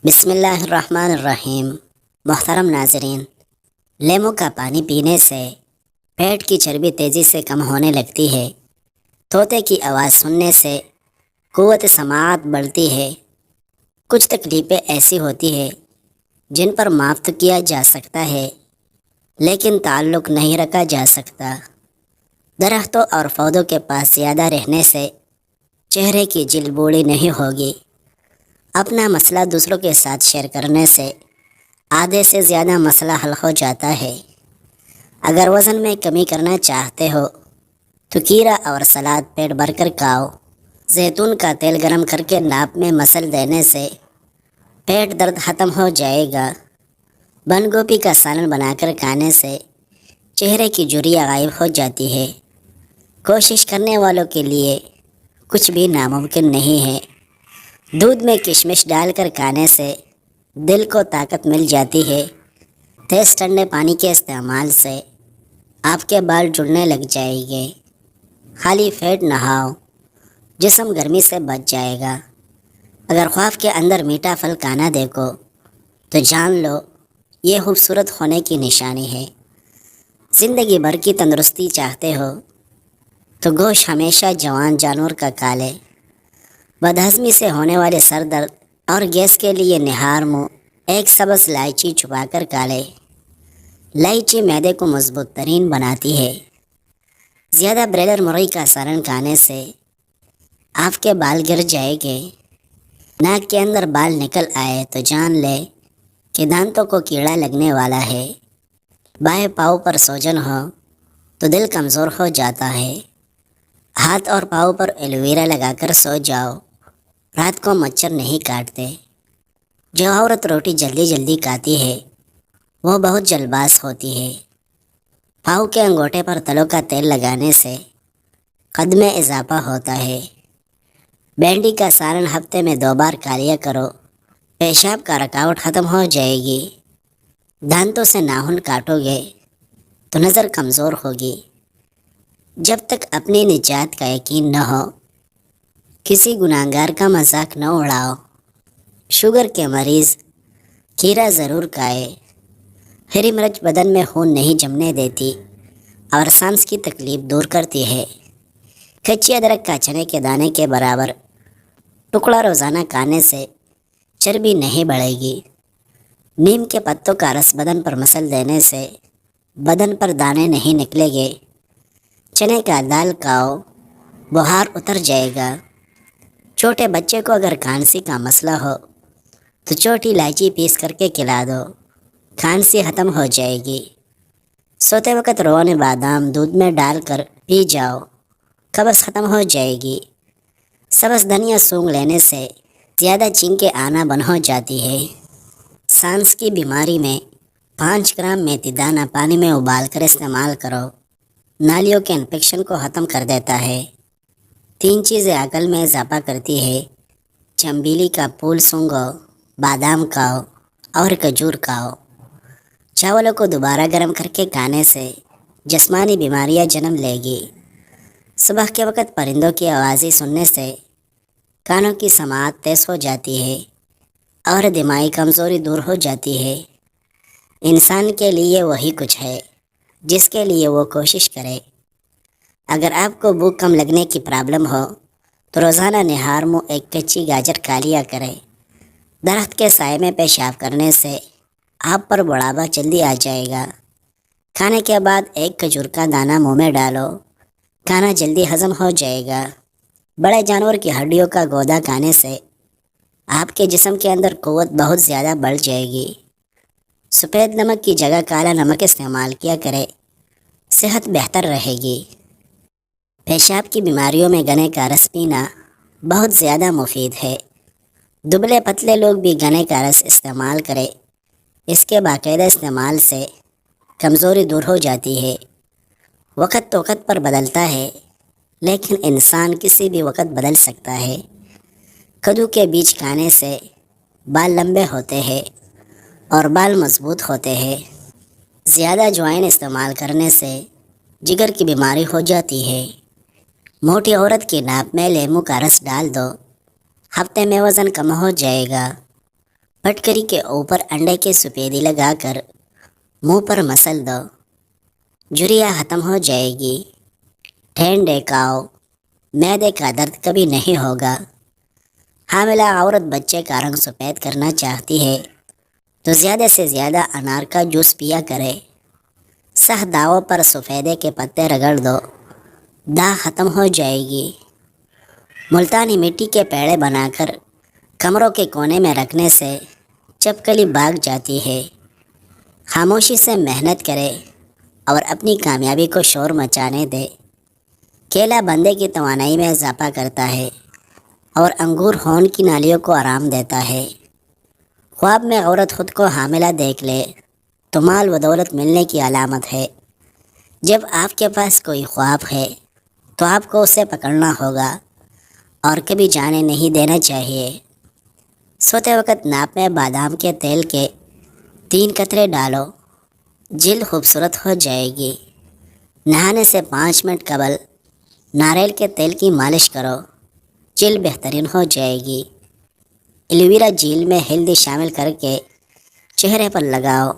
بسم اللہ الرحمن الرحیم۔ محترم ناظرین، لیمو کا پانی پینے سے پیٹ کی چربی تیزی سے کم ہونے لگتی ہے۔ طوطے کی آواز سننے سے قوت سماعت بڑھتی ہے۔ کچھ تکلیفیں ایسی ہوتی ہیں جن پر معاف تو کیا جا سکتا ہے لیکن تعلق نہیں رکھا جا سکتا۔ درختوں اور پودوں کے پاس زیادہ رہنے سے چہرے کی جلد بوڑھی نہیں ہوگی۔ اپنا مسئلہ دوسروں کے ساتھ شیئر کرنے سے آدھے سے زیادہ مسئلہ حل ہو جاتا ہے۔ اگر وزن میں کمی کرنا چاہتے ہو تو کھیرا اور سلاد پیٹ بھر کر کھاؤ۔ زیتون کا تیل گرم کر کے ناک میں مسل دینے سے پیٹ درد ختم ہو جائے گا۔ بند گوبھی کا سالن بنا کر کھانے سے چہرے کی جھریاں غائب ہو جاتی ہے۔ کوشش کرنے والوں کے لیے کچھ بھی ناممکن نہیں ہے۔ دودھ میں کشمش ڈال کر کھانے سے دل کو طاقت مل جاتی ہے۔ تیز ٹھنڈے پانی کے استعمال سے آپ کے بال جڑنے لگ جائیں گے۔ خالی پیٹ نہاؤ، جسم گرمی سے بچ جائے گا۔ اگر خواب کے اندر میٹھا پھل کھانا دیکھو تو جان لو یہ خوبصورت ہونے کی نشانی ہے۔ زندگی بھر کی تندرستی چاہتے ہو تو گوشت ہمیشہ جوان جانور کا کھا لے۔ بدہضمی سے ہونے والے سر درد اور گیس کے لیے نہار منہ ایک سبز الائچی چھپا کر کھا لے۔ الائچی معدے کو مضبوط ترین بناتی ہے۔ زیادہ بریلر مرغی کا سالن کھانے سے آپ کے بال گر جائیں گے۔ ناک کے اندر بال نکل آئے تو جان لے کہ دانتوں کو کیڑا لگنے والا ہے۔ بائیں پاؤں پر سوجن ہو تو دل کمزور ہو جاتا ہے۔ ہاتھ اور پاؤں پر ایلوویرا لگا کر سو جاؤ، رات کو مچھر نہیں کاٹتے۔ جو عورت روٹی جلدی جلدی کھاتی ہے وہ بہت جلد باز ہوتی ہے۔ پاؤں کے انگوٹھے پر تلوں کا تیل لگانے سے قد میں اضافہ ہوتا ہے۔ بھنڈی کا سالن ہفتے میں 2 بار کھا لیا کرو، پیشاب کا رکاوٹ ختم ہو جائے گی۔ دانتوں سے ناخن کاٹو گے تو نظر کمزور ہوگی۔ جب تک اپنی نجات کا یقین نہ ہو کسی گناہگار کا مذاق نہ اڑاؤ۔ شوگر کے مریض کھیرا ضرور کھائے۔ ہری مرچ بدن میں خون نہیں جمنے دیتی اور سانس کی تکلیف دور کرتی ہے۔ کچی ادرک کا چنے کے دانے کے برابر ٹکڑا روزانہ کھانے سے چربی نہیں بڑھے گی۔ نیم کے پتوں کا رس بدن پر مسل دینے سے بدن پر دانے نہیں نکلیں گے۔ چنے کا دال کھاؤ، بخار اتر جائے گا۔ چھوٹے بچے کو اگر کھانسی کا مسئلہ ہو تو چھوٹی الائچی پیس کر کے کھلا دو، کھانسی ختم ہو جائے گی۔ سوتے وقت روغن بادام دودھ میں ڈال کر پی جاؤ، قبض ختم ہو جائے گی۔ سبز دھنیا سونگھ لینے سے زیادہ چھینکیں آنا بند ہو جاتی ہے۔ سانس کی بیماری میں 5 گرام میتھی دانہ پانی میں ابال کر استعمال کرو، نالیوں کے انفیکشن کو ختم کر دیتا ہے۔ 3 چیزیں عقل میں اضافہ کرتی ہے: چنبیلی کا پھول سونگھو، بادام کھاؤ اور کھجور کھاؤ۔ چاولوں کو دوبارہ گرم کر کے کھانے سے جسمانی بیماریاں جنم لے گی۔ صبح کے وقت پرندوں کی آوازیں سننے سے کانوں کی سماعت تیز ہو جاتی ہے اور دماغی کمزوری دور ہو جاتی ہے۔ انسان کے لیے وہی کچھ ہے جس کے لیے وہ کوشش کرے۔ اگر آپ کو بھوک کم لگنے کی پرابلم ہو تو روزانہ نہار منہ ایک کچی گاجر کھا لیا کرے۔ درخت کے سائے میں پیشاب کرنے سے آپ پر بڑھاپا جلدی آ جائے گا۔ کھانے کے بعد ایک کھجور کا دانہ منہ میں ڈالو، کھانا جلدی ہضم ہو جائے گا۔ بڑے جانور کی ہڈیوں کا گودا کھانے سے آپ کے جسم کے اندر قوت بہت زیادہ بڑھ جائے گی۔ سفید نمک کی جگہ کالا نمک استعمال کیا کرے، صحت بہتر رہے گی۔ پیشاب کی بیماریوں میں گنے کا رس پینا بہت زیادہ مفید ہے۔ دبلے پتلے لوگ بھی گنے کا رس استعمال کریں۔ اس کے باقاعدہ استعمال سے کمزوری دور ہو جاتی ہے۔ وقت تو وقت پر بدلتا ہے لیکن انسان کسی بھی وقت بدل سکتا ہے۔ کدو کے بیج کھانے سے بال لمبے ہوتے ہیں اور بال مضبوط ہوتے ہیں۔ زیادہ اجوائن استعمال کرنے سے جگر کی بیماری ہو جاتی ہے۔ موٹی عورت کی ناک میں لیمو کا رس ڈال دو، ہفتے میں وزن کم ہو جائے گا۔ پٹکری کے اوپر انڈے کی سفیدی لگا کر منہ پر مسل دو، جھریاں ختم ہو جائے گی۔ ٹھنڈے کھاؤ، معدے کا درد کبھی نہیں ہوگا۔ حاملہ عورت بچے کا رنگ سفید کرنا چاہتی ہے تو زیادہ سے زیادہ انار کا جوس پیا کرے۔ سخت داغوں پر سفیدے کے پتے رگڑ دو، داغ ختم ہو جائے گی۔ ملتانی مٹی کے پیڑے بنا کر کمروں کے کونے میں رکھنے سے چپکلی بھاگ جاتی ہے۔ خاموشی سے محنت کرے اور اپنی کامیابی کو شور مچانے دے۔ کیلا بندے کی توانائی میں اضافہ کرتا ہے اور انگور خون کی نالیوں کو آرام دیتا ہے۔ خواب میں عورت خود کو حاملہ دیکھ لے تو مال و دولت ملنے کی علامت ہے۔ جب آپ کے پاس کوئی خواب ہے تو آپ کو اسے پکڑنا ہوگا اور کبھی جانے نہیں دینا چاہیے۔ سوتے وقت ناپ میں بادام کے تیل کے 3 قطرے ڈالو، جلد خوبصورت ہو جائے گی۔ نہانے سے 5 منٹ قبل ناریل کے تیل کی مالش کرو، جلد بہترین ہو جائے گی۔ ایلوویرا جیل میں ہلدی شامل کر کے چہرے پر لگاؤ،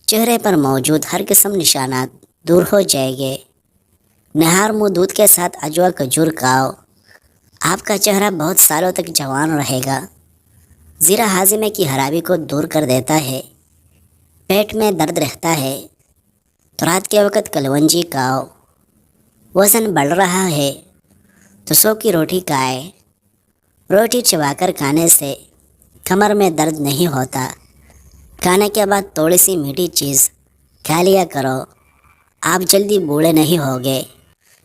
چہرے پر موجود ہر قسم نشانات دور ہو جائیں گے۔ نہار منہ دودھ کے ساتھ اجوا کھجور کھاؤ، آپ کا چہرہ بہت سالوں تک جوان رہے گا۔ زیرہ ہاضمے کی خرابی کو دور کر دیتا ہے۔ پیٹ میں درد رہتا ہے تو رات کے وقت کلونجی کھاؤ۔ وزن بڑھ رہا ہے تو 100 کی روٹی کھائے۔ روٹی چبا کر کھانے سے کمر میں درد نہیں ہوتا۔ کھانے کے بعد تھوڑی سی میٹھی چیز کھا لیا کرو، آپ جلدی بوڑھے نہیں ہوگے۔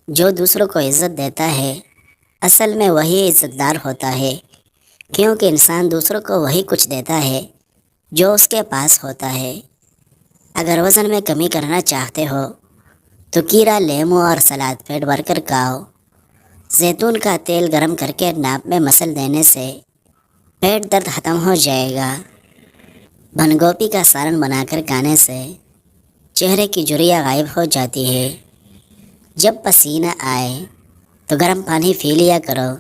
جو دوسروں کو عزت دیتا ہے اصل میں وہی عزت دار ہوتا ہے، کیونکہ انسان دوسروں کو وہی کچھ دیتا ہے جو اس کے پاس ہوتا ہے۔ اگر وزن میں کمی کرنا چاہتے ہو تو کھیرا، لیمو اور سلاد پیٹ بھر کر کھاؤ۔ زیتون کا تیل گرم کر کے ناپ میں مسل دینے سے پیٹ درد ختم ہو جائے گا۔ بند گوبھی کا سالن بنا کر کھانے سے چہرے کی جھریاں غائب ہو جاتی ہے۔ جب پسینہ آئے تو گرم پانی پی لیا کرو،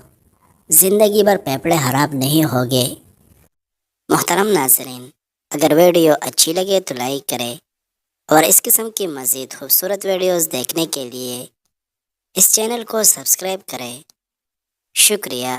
زندگی بھر پھیپھڑے خراب نہیں ہوگے۔ محترم ناظرین، اگر ویڈیو اچھی لگے تو لائک کریں اور اس قسم کی مزید خوبصورت ویڈیوز دیکھنے کے لیے اس چینل کو سبسکرائب کریں۔ شکریہ۔